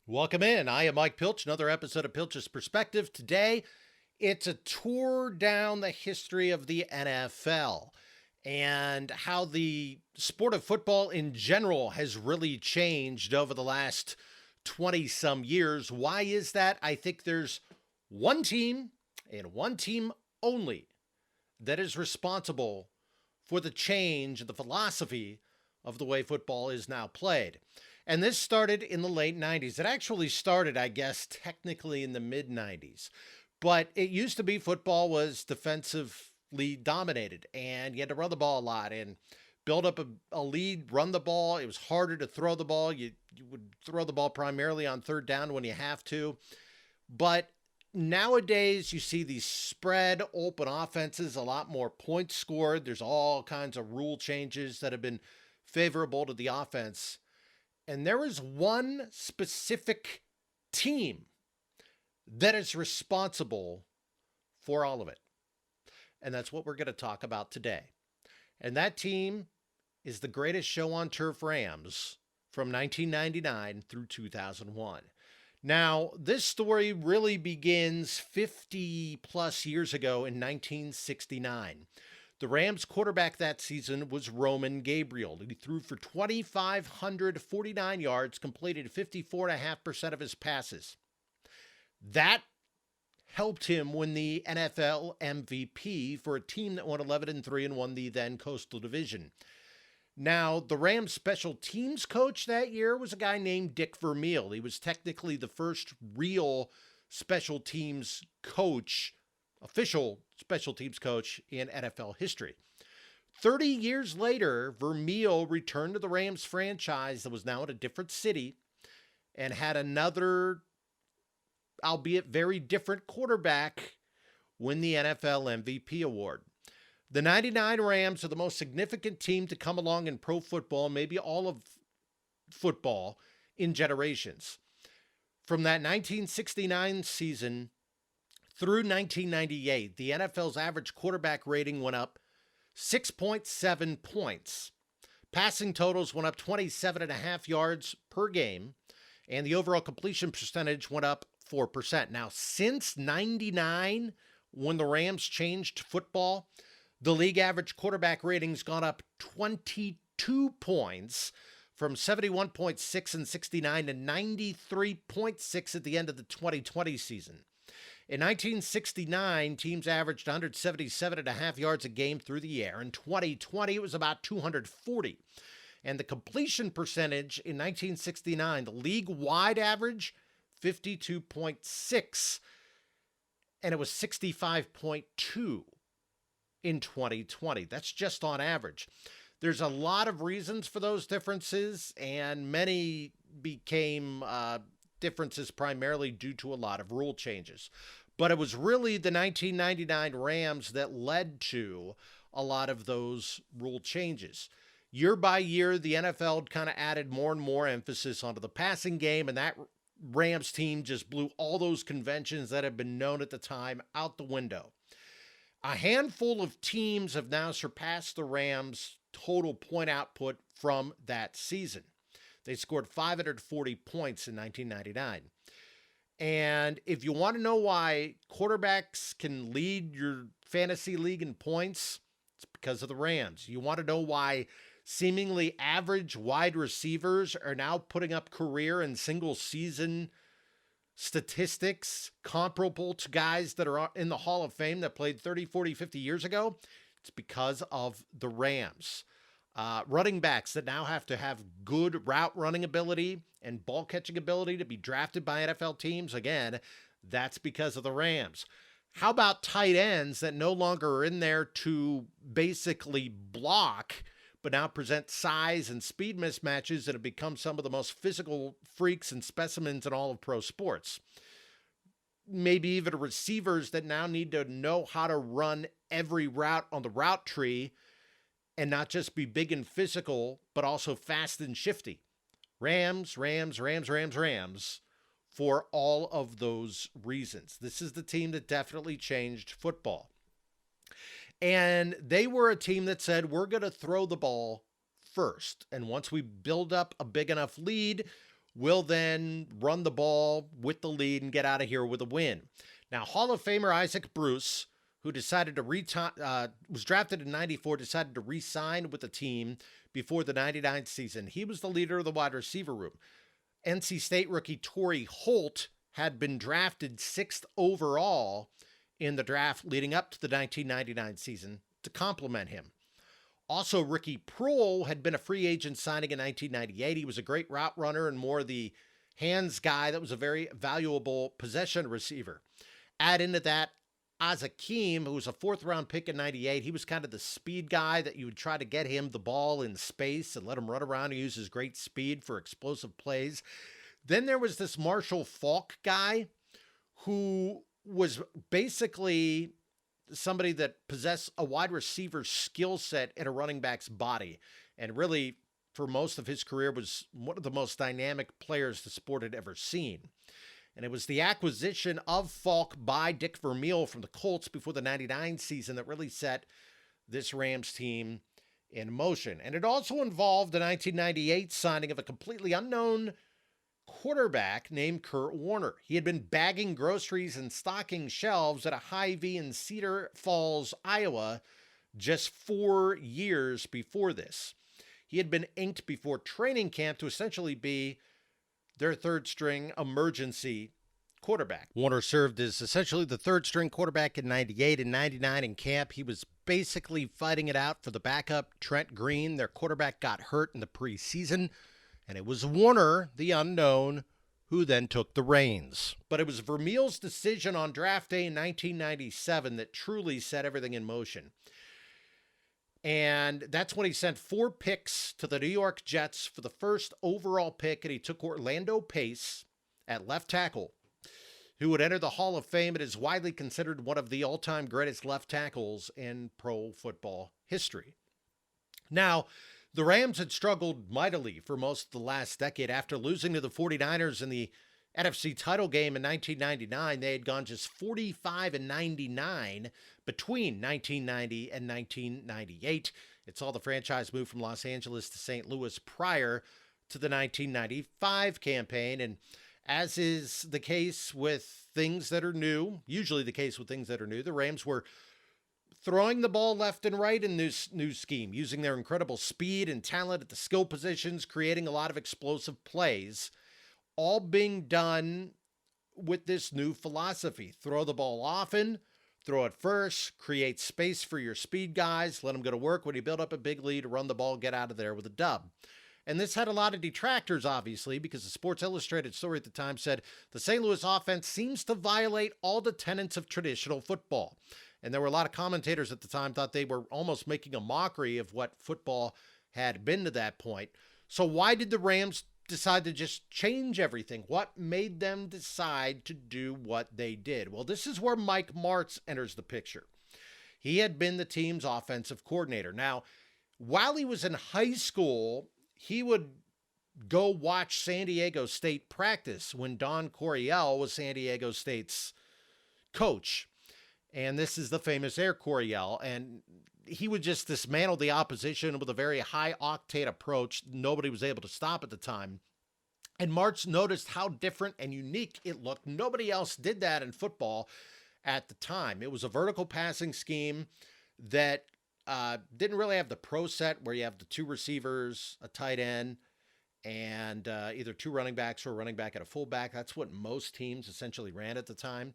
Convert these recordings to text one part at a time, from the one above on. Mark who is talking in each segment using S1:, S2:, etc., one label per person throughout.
S1: Welcome in. I am Mike Pilch, another episode of Pilch's Perspective. Today, it's a tour down the history of the NFL and how the sport of football in general has really changed over the last 20 some years. Why is that? I think there's one team and one team only that is responsible for the change in the philosophy of the way football is now played. And this started in the late 90s. It actually started, I guess, technically in the mid 90s. But it used to be football was defensively dominated, and you had to run the ball a lot and build up a lead, run the ball. It was harder to throw the ball. You would throw the ball primarily on third down when you have to. But nowadays, you see these spread open offenses, a lot more points scored. There's all kinds of rule changes that have been favorable to the offense. And there is one specific team that is responsible for all of it. And that's what we're going to talk about today. And that team is the greatest show on turf Rams from 1999 through 2001. Now, this story really begins 50 plus years ago in 1969. The Rams quarterback that season was Roman Gabriel. He threw for 2,549 yards, completed 54.5% of his passes. That helped him win the NFL MVP for a team that won 11-3 and won the then Coastal Division. Now, the Rams special teams coach that year was a guy named Dick Vermeil. He was technically the first real special teams coach, official special teams coach in NFL history. 30 years later, Vermeil returned to the Rams franchise that was now in a different city and had another, albeit very different quarterback, win the NFL MVP award. The 99 Rams are the most significant team to come along in pro football, maybe all of football, in generations. From that 1969 season through 1998, the NFL's average quarterback rating went up 6.7 points. Passing totals went up 27.5 yards per game, and the overall completion percentage went up 4%. Now, since 99, when the Rams changed football, the league average quarterback rating's gone up 22 points from 71.6 in 69 to 93.6 at the end of the 2020 season. In 1969, teams averaged 177.5 yards a game through the air. In 2020, it was about 240. And the completion percentage in 1969, the league-wide average, 52.6. And it was 65.2 in 2020. That's just on average. There's a lot of reasons for those differences, and many became differences primarily due to a lot of rule changes. But it was really the 1999 Rams that led to a lot of those rule changes. Year by year, the NFL kind of added more and more emphasis onto the passing game, and that Rams team just blew all those conventions that had been known at the time out the window. A handful of teams have now surpassed the Rams' total point output from that season. They scored 540 points in 1999. And if you want to know why quarterbacks can lead your fantasy league in points, it's because of the Rams. You want to know why seemingly average wide receivers are now putting up career and single season statistics comparable to guys that are in the Hall of Fame that played 30, 40, 50 years ago? It's because of the Rams. Running backs that now have to have good route running ability and ball catching ability to be drafted by NFL teams. Again, that's because of the Rams. How about tight ends that no longer are in there to basically block, but now present size and speed mismatches that have become some of the most physical freaks and specimens in all of pro sports? Maybe even receivers that now need to know how to run every route on the route tree and not just be big and physical, but also fast and shifty. Rams for all of those reasons. This is the team that definitely changed football. And they were a team that said, we're going to throw the ball first. And once we build up a big enough lead, will then run the ball with the lead and get out of here with a win. Now, Hall of Famer Isaac Bruce, who decided to was drafted in 94, decided to re-sign with the team before the 99 season. He was the leader of the wide receiver room. NC State rookie Torrey Holt had been drafted 6th overall in the draft leading up to the 1999 season to complement him. Also, Ricky Proehl had been a free agent signing in 1998. He was a great route runner and more the hands guy that was a very valuable possession receiver. Add into that Azakim, who was a 4th-round pick in 98. He was kind of the speed guy that you would try to get him the ball in space and let him run around and use his great speed for explosive plays. Then there was this Marshall Faulk guy who was basically somebody that possessed a wide receiver skill set in a running back's body. And really, for most of his career, was one of the most dynamic players the sport had ever seen. And it was the acquisition of Faulk by Dick Vermeil from the Colts before the 99 season that really set this Rams team in motion. And it also involved the 1998 signing of a completely unknown quarterback named Kurt Warner. He had been bagging groceries and stocking shelves at a Hy-Vee in Cedar Falls, Iowa, just 4 years before this. He had been inked before training camp to essentially be their 3rd-string emergency quarterback. Warner served as essentially the 3rd-string quarterback in 98 and 99 in camp. He was basically fighting it out for the backup, Trent Green. Their quarterback got hurt in the preseason, and it was Warner, the unknown, who then took the reins. But it was Vermeil's decision on draft day in 1997 that truly set everything in motion. And that's when he sent 4 picks to the New York Jets for the 1st overall pick, and he took Orlando Pace at left tackle, who would enter the Hall of Fame and is widely considered one of the all-time greatest left tackles in pro football history. Now, the Rams had struggled mightily for most of the last decade. After losing to the 49ers in the NFC title game in 1999, they had gone just 45-99 between 1990 and 1998. It saw the franchise move from Los Angeles to St. Louis prior to the 1995 campaign. And as is the case with things that are new, usually the case with things that are new, the Rams were throwing the ball left and right in this new scheme, using their incredible speed and talent at the skill positions, creating a lot of explosive plays, all being done with this new philosophy. Throw the ball often, throw it first, create space for your speed guys, let them go to work. When you build up a big lead, run the ball, get out of there with a dub. And this had a lot of detractors, obviously, because the Sports Illustrated story at the time said the St. Louis offense seems to violate all the tenets of traditional football. And there were a lot of commentators at the time thought they were almost making a mockery of what football had been to that point. So why did the Rams decide to just change everything? What made them decide to do what they did? Well, this is where Mike Martz enters the picture. He had been the team's offensive coordinator. Now, while he was in high school, he would go watch San Diego State practice when Don Coryell was San Diego State's coach. And this is the famous Air Coryell. And he would just dismantle the opposition with a very high-octane approach. Nobody was able to stop at the time. And Martz noticed how different and unique it looked. Nobody else did that in football at the time. It was a vertical passing scheme that didn't really have the pro set where you have the 2 receivers, a tight end, and either 2 running backs or a running back and a fullback. That's what most teams essentially ran at the time.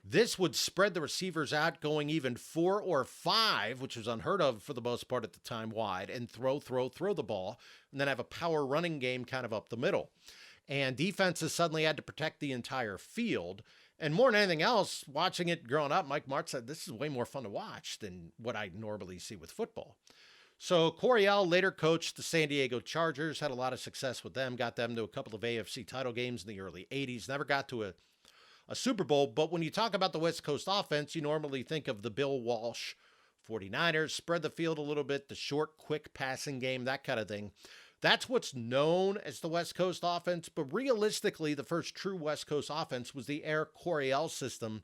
S1: This would spread the receivers out, going even 4 or 5, which was unheard of for the most part at the time, wide, and throw the ball, and then have a power running game kind of up the middle. And defenses suddenly had to protect the entire field. And more than anything else, watching it growing up, Mike Martz said, this is way more fun to watch than what I normally see with football. So Coryell later coached the San Diego Chargers, had a lot of success with them, got them to a couple of AFC title games in the early 80s, never got to a Super Bowl. But when you talk about the West Coast offense, you normally think of the Bill Walsh 49ers, spread the field a little bit, the short, quick passing game, that kind of thing. That's what's known as the West Coast offense. But realistically, the first true West Coast offense was the Air Coryell system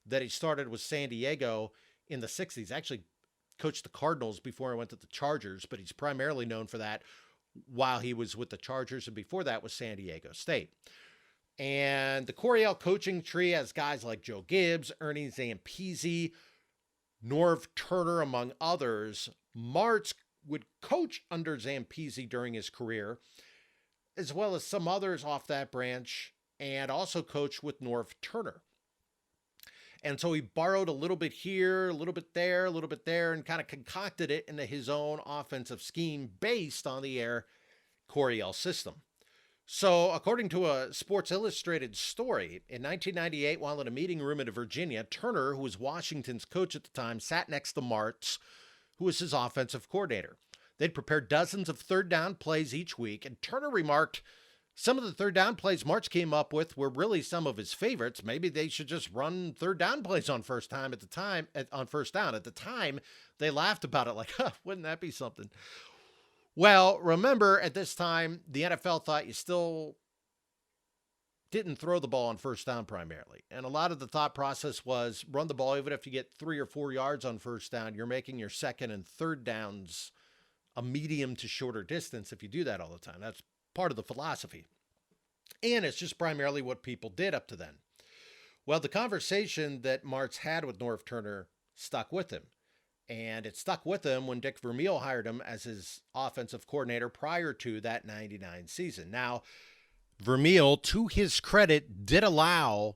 S1: that he started with San Diego in the 60s. Actually coached the Cardinals before he went to the Chargers, but he's primarily known for that. while he was with the Chargers, and before that was San Diego State. And the Coryell coaching tree has guys like Joe Gibbs, Ernie Zampese, Norv Turner, among others. Martz would coach under Zampese during his career, as well as some others off that branch, and also coached with Norv Turner. And so he borrowed a little bit here, a little bit there, a little bit there, and kind of concocted it into his own offensive scheme based on the Air Coryell system. So, according to a Sports Illustrated story, in 1998, while in a meeting room in Virginia, Turner, who was Washington's coach at the time, sat next to Martz, who was his offensive coordinator. They'd prepared dozens of third down plays each week, and Turner remarked, some of the third down plays Martz came up with were really some of his favorites. Maybe they should just run third down plays on first down. At the time, they laughed about it like, wouldn't that be something? Well, remember, at this time, the NFL thought you still didn't throw the ball on first down primarily. And a lot of the thought process was run the ball, even if you get 3 or 4 yards on first down, you're making your second and third downs a medium to shorter distance if you do that all the time. That's part of the philosophy. And it's just primarily what people did up to then. Well, the conversation that Martz had with Norv Turner stuck with him. And it stuck with him when Dick Vermeil hired him as his offensive coordinator prior to that 99 season. Now, Vermeil, to his credit, did allow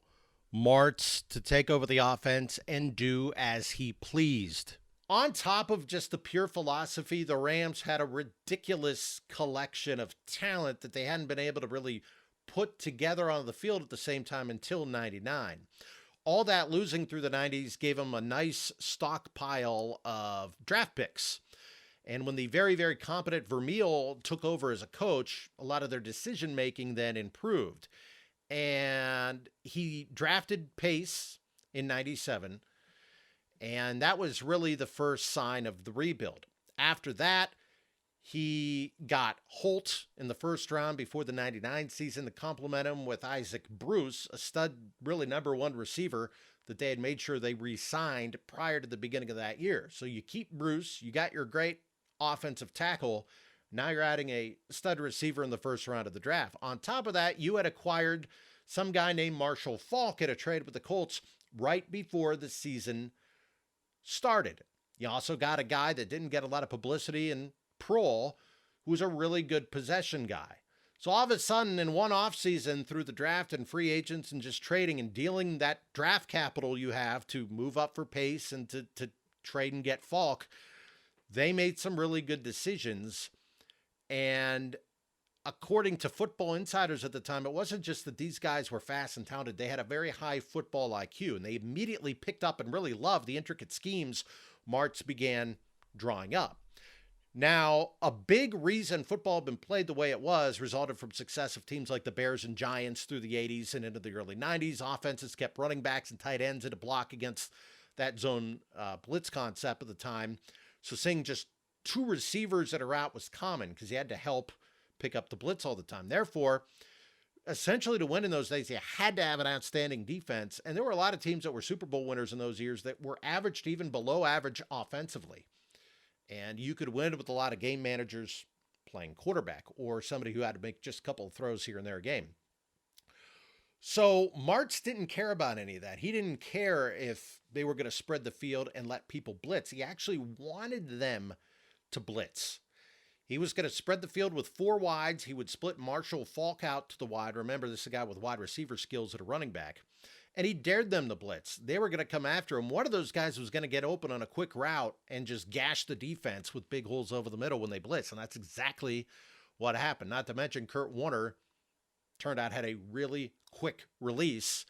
S1: Martz to take over the offense and do as he pleased. On top of just the pure philosophy, the Rams had a ridiculous collection of talent that they hadn't been able to really put together on the field at the same time until 99. All that losing through the 90s gave them a nice stockpile of draft picks. And when the very, very competent Vermeil took over as a coach, a lot of their decision-making then improved. And he drafted Pace in 97. And that was really the first sign of the rebuild. After that, he got Holt in the first round before the 99 season to complement him with Isaac Bruce, a stud, really number one receiver that they had made sure they re-signed prior to the beginning of that year. So you keep Bruce, you got your great offensive tackle. Now you're adding a stud receiver in the first round of the draft. On top of that, you had acquired some guy named Marshall Faulk at a trade with the Colts right before the season started. You also got a guy that didn't get a lot of publicity in Prohl, who's a really good possession guy. So all of a sudden, in one offseason, through the draft and free agents and just trading and dealing that draft capital you have to move up for Pace and to trade and get Falk, they made some really good decisions. And according to Football Insiders at the time, it wasn't just that these guys were fast and talented. They had a very high football IQ, and they immediately picked up and really loved the intricate schemes Martz began drawing up. Now, a big reason football had been played the way it was resulted from success of teams like the Bears and Giants through the 80s and into the early 90s. Offenses kept running backs and tight ends in a block against that zone blitz concept at the time. So seeing just 2 receivers at a route was common because you had to help pick up the blitz all the time. Therefore, essentially to win in those days, you had to have an outstanding defense. And there were a lot of teams that were Super Bowl winners in those years that were average to even below average offensively. And you could win with a lot of game managers playing quarterback or somebody who had to make just a couple of throws here and there a game. So Martz didn't care about any of that. He didn't care if they were going to spread the field and let people blitz. He actually wanted them to blitz. He was going to spread the field with 4 wides. He would split Marshall Faulk out to the wide. Remember, this is a guy with wide receiver skills at a running back. And he dared them to blitz. They were going to come after him. One of those guys was going to get open on a quick route and just gash the defense with big holes over the middle when they blitz. And that's exactly what happened. Not to mention Kurt Warner turned out had a really quick release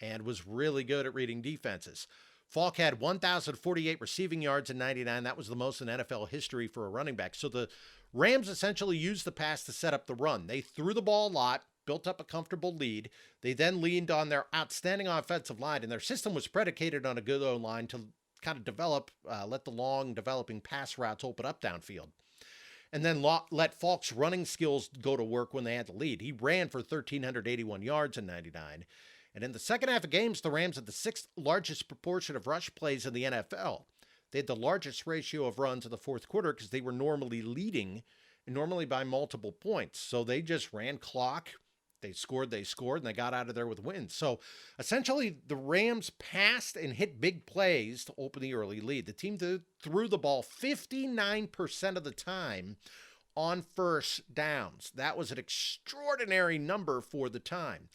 S1: and was really good at reading defenses. Falk had 1,048 receiving yards in 99. That was the most in NFL history for a running back. So the Rams essentially used the pass to set up the run. They threw the ball a lot, built up a comfortable lead. They then leaned on their outstanding offensive line, and their system was predicated on a good O-line to kind of develop, let the long developing pass routes open up downfield. And then let Falk's running skills go to work when they had the lead. He ran for 1,381 yards in 99. And in the second half of games, the Rams had the 6th largest proportion of rush plays in the NFL. They had the largest ratio of runs in the fourth quarter because they were normally leading normally by multiple points. So they just ran clock. They scored, and they got out of there with wins. So essentially, the Rams passed and hit big plays to open the early lead. The team threw the ball 59% of the time on first downs. That was an extraordinary number for the time.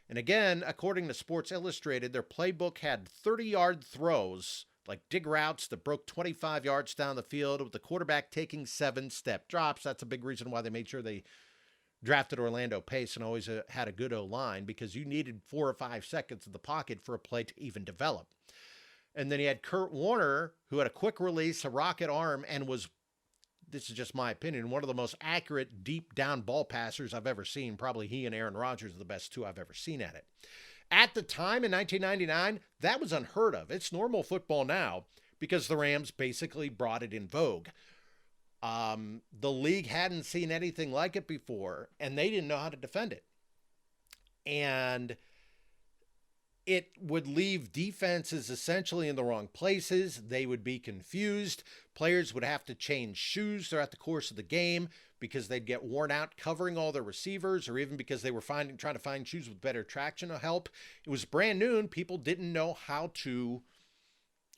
S1: And again, according to Sports Illustrated, their playbook had 30-yard throws, like dig routes that broke 25 yards down the field with the quarterback taking 7-step drops. That's a big reason why they made sure they drafted Orlando Pace and always had a good O-line, because you needed 4 or 5 seconds in the pocket for a play to even develop. And then he had Kurt Warner, who had a quick release, a rocket arm, and was, this is just my opinion, one of the most accurate deep down ball passers I've ever seen. Probably he and Aaron Rodgers are the best two I've ever seen at it. At the time in 1999, that was unheard of. It's normal football now because the Rams basically brought it in vogue. The league hadn't seen anything like it before, and they didn't know how to defend it. And it would leave defenses essentially in the wrong places. They would be confused. Players would have to change shoes throughout the course of the game because they'd get worn out covering all their receivers, or even because they were trying to find shoes with better traction to help. It was brand new, and people didn't know how to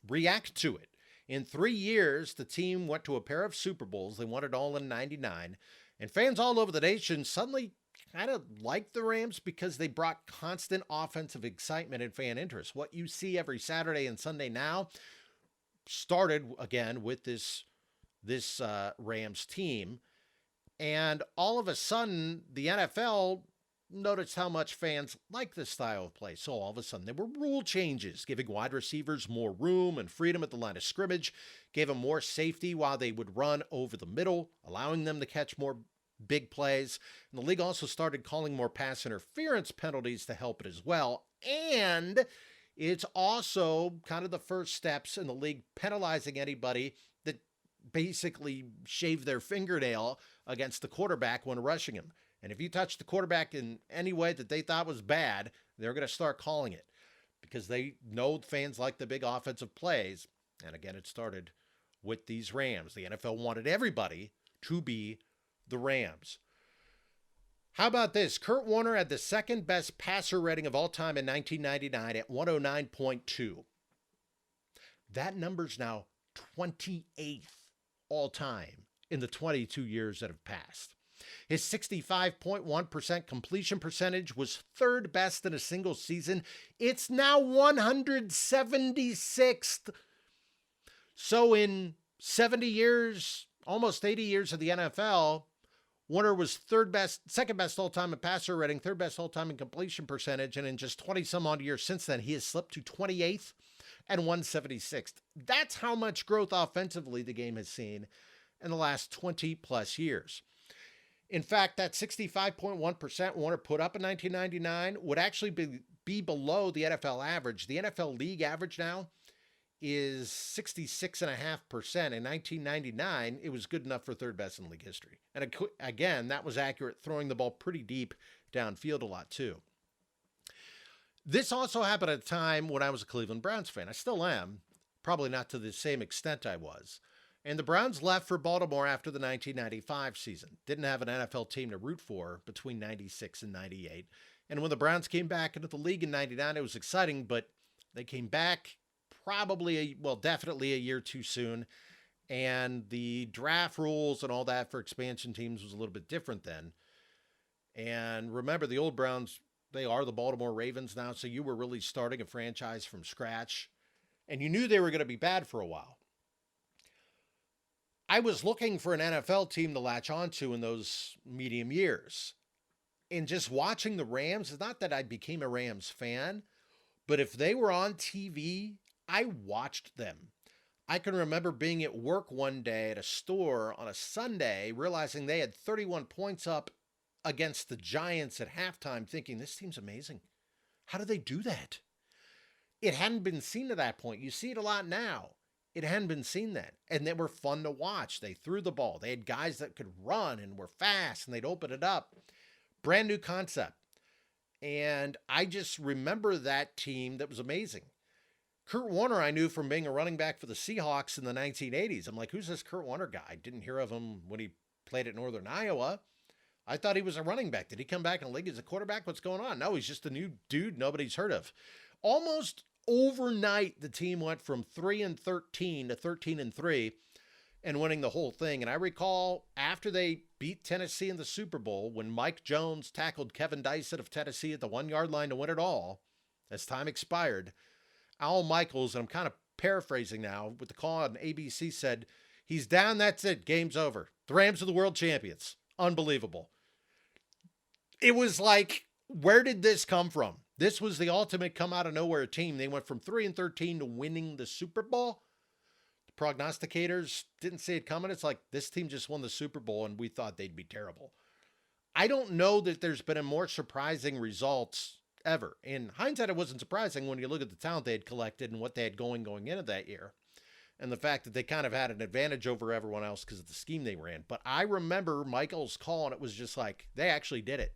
S1: react to it. In 3 years, the team went to a pair of Super Bowls. They won it all in 99. And fans all over the nation suddenly kind of liked the Rams because they brought constant offensive excitement and fan interest. What you see every Saturday and Sunday now started, again, with this Rams team. And all of a sudden, the NFL noticed how much fans like this style of play. So all of a sudden, there were rule changes, giving wide receivers more room and freedom at the line of scrimmage, gave them more safety while they would run over the middle, allowing them to catch more big plays. And the league also started calling more pass interference penalties to help it as well. And it's also kind of the first steps in the league penalizing anybody that basically shaved their fingernail against the quarterback when rushing him. And if you touch the quarterback in any way that they thought was bad, they're going to start calling it because they know fans like the big offensive plays. And again, it started with these Rams. The NFL wanted everybody to be the Rams. How about this? Kurt Warner had the second best passer rating of all time in 1999 at 109.2. That number's now 28th all time in the 22 years that have passed. His 65.1% completion percentage was third best in a single season. It's now 176th. So in 70 years, almost 80 years of the NFL, Warner was second best all-time in passer rating, third best all-time in completion percentage, and in just 20-some-odd years since then, he has slipped to 28th and 176th. That's how much growth offensively the game has seen in the last 20-plus years. In fact, that 65.1% Warner put up in 1999 would actually be below the NFL average. The NFL league average now is 66.5%. In 1999, it was good enough for third best in league history. And again, that was accurate, throwing the ball pretty deep downfield a lot too. This also happened at a time when I was a Cleveland Browns fan. I still am, probably not to the same extent I was. And the Browns left for Baltimore after the 1995 season. Didn't have an NFL team to root for between 96 and 98. And when the Browns came back into the league in 99, it was exciting, but they came back definitely a year too soon. And the draft rules and all that for expansion teams was a little bit different then. And remember, the old Browns, they are the Baltimore Ravens now, so you were really starting a franchise from scratch. And you knew they were going to be bad for a while. I was looking for an NFL team to latch onto in those medium years. And just watching the Rams, it's not that I became a Rams fan, but if they were on TV, I watched them. I can remember being at work one day at a store on a Sunday, realizing they had 31 points up against the Giants at halftime, thinking, this team's amazing. How do they do that? It hadn't been seen at that point. You see it a lot now. It hadn't been seen then. And they were fun to watch. They threw the ball. They had guys that could run and were fast, and they'd open it up. Brand new concept. And I just remember that team that was amazing. Kurt Warner, I knew from being a running back for the Seahawks in the 1980s. I'm like, who's this Kurt Warner guy? I didn't hear of him when he played at Northern Iowa. I thought he was a running back. Did he come back in the league as a quarterback? What's going on? No, he's just a new dude nobody's heard of. Almost overnight, the team went from 3-13 to 13-3 and winning the whole thing. And I recall after they beat Tennessee in the Super Bowl, when Mike Jones tackled Kevin Dyson of Tennessee at the 1-yard line to win it all, as time expired, Al Michaels, and I'm kind of paraphrasing now, with the call on ABC said, he's down, that's it, game's over. The Rams are the world champions. Unbelievable. It was like, where did this come from? This was the ultimate come out of nowhere team. They went from 3-13 to winning the Super Bowl. The prognosticators didn't see it coming. It's like, this team just won the Super Bowl and we thought they'd be terrible. I don't know that there's been a more surprising results ever. In hindsight, it wasn't surprising when you look at the talent they had collected and what they had going into that year. And the fact that they kind of had an advantage over everyone else because of the scheme they ran. But I remember Michael's call, and it was just like, they actually did it.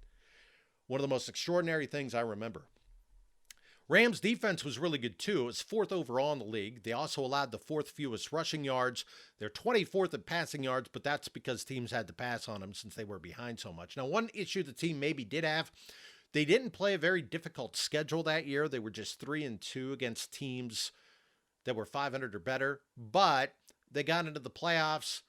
S1: One of the most extraordinary things I remember. Rams defense was really good too. It was 4th overall in the league. They also allowed the 4th fewest rushing yards. They're 24th in passing yards, but that's because teams had to pass on them since they were behind so much. Now, one issue the team maybe did have, they didn't play a very difficult schedule that year. They were just 3-2 against teams that were 500 or better, but they got into the playoffs,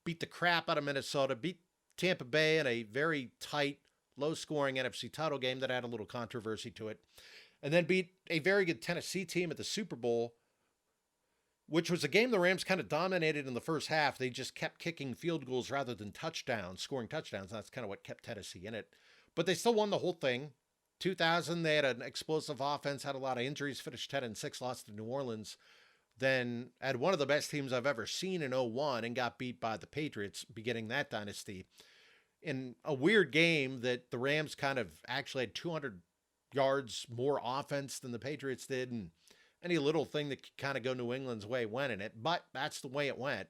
S1: beat the crap out of Minnesota, beat Tampa Bay in a very tight, low-scoring NFC title game that had a little controversy to it, and then beat a very good Tennessee team at the Super Bowl, which was a game the Rams kind of dominated in the first half. They just kept kicking field goals rather than touchdowns, scoring touchdowns. That's kind of what kept Tennessee in it. But they still won the whole thing. 2000, they had an explosive offense, had a lot of injuries, finished 10-6, lost to New Orleans. Then had one of the best teams I've ever seen in 2001 and got beat by the Patriots, beginning that dynasty. In a weird game that the Rams kind of actually had 200 yards more offense than the Patriots did, and any little thing that could kind of go New England's way went in it, but that's the way it went.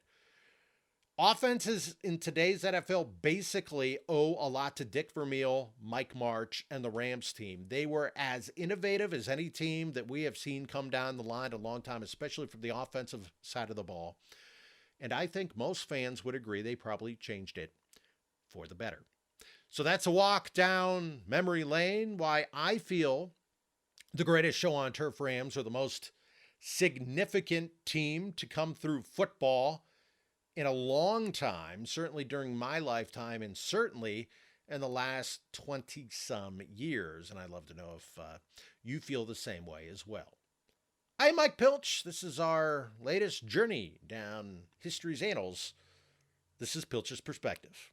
S1: Offenses in today's NFL basically owe a lot to Dick Vermeil, Mike March, and the Rams team. They were as innovative as any team that we have seen come down the line in a long time, especially from the offensive side of the ball. And I think most fans would agree they probably changed it for the better. So that's a walk down memory lane, why I feel the greatest show on turf Rams are the most significant team to come through football in a long time, certainly during my lifetime, and certainly in the last 20-some years. And I'd love to know if you feel the same way as well. I'm Mike Pilch. This is our latest journey down history's annals. This is Pilch's Perspective.